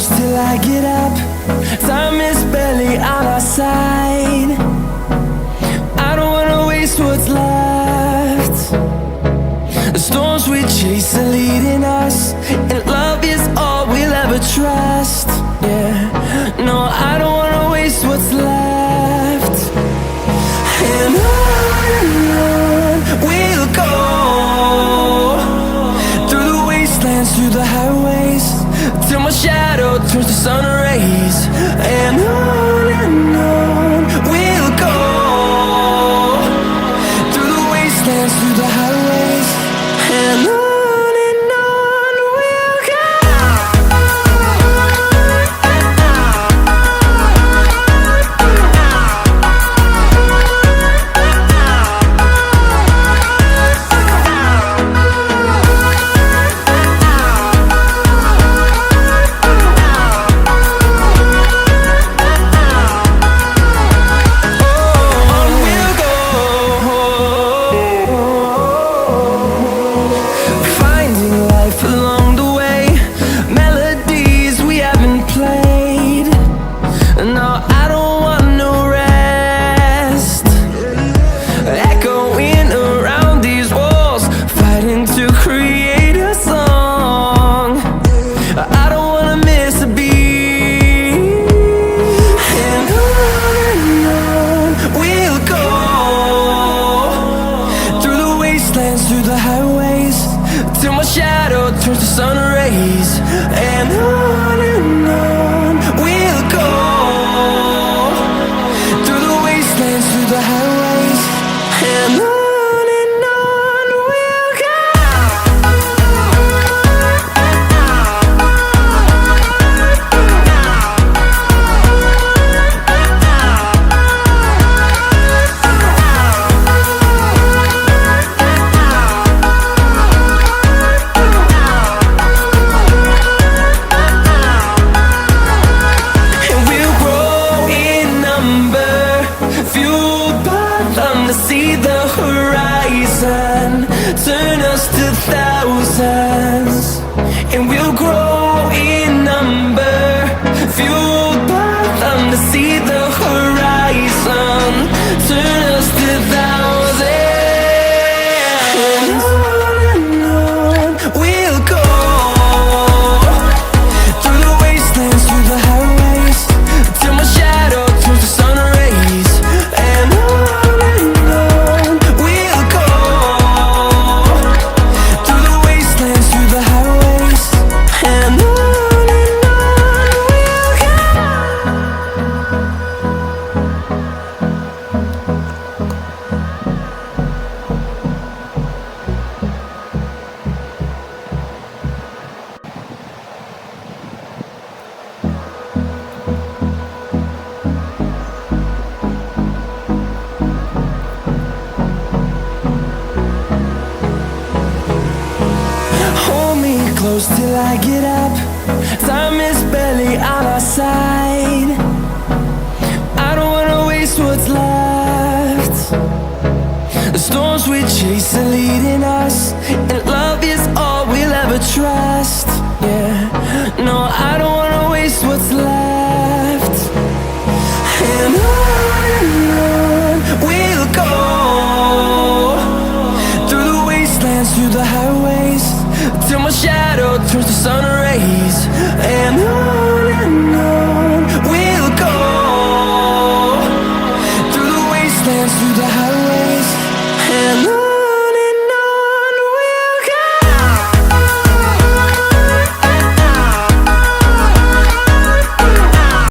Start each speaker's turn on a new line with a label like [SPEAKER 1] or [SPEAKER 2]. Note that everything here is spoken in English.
[SPEAKER 1] close till I get up. Time is barely on our side. I don't wanna waste what's left. The storms we chase are leading us, and love is all we'll ever trust. Yeah, no, I don't wanna waste what's left. And on we'll go, through the wastelands, through the highways, till my shadow turns to sun rays. And on we'll go, through the wastelands, through the highways, and on we'll go. Through the highways, till my shadow turns to sun rays. And on we'll go, through the wastelands, through the highways, and on we'll go. See the horizon, turn us to thousands, and we'll grow in number, fueled by them to see the horizon, turn us to thousands. And on we'll go, through the wastelands, through the highways, till my shadow turns to sun rays. And close till I get up. Time is barely on our side. I don't wanna waste what's left. The storms we chase are leading us, and love is all we'll ever trust. Yeah, no, I don't wanna waste what's left. And on we'll go, through the wastelands, through the highways, till my shadow turns to sun rays. And on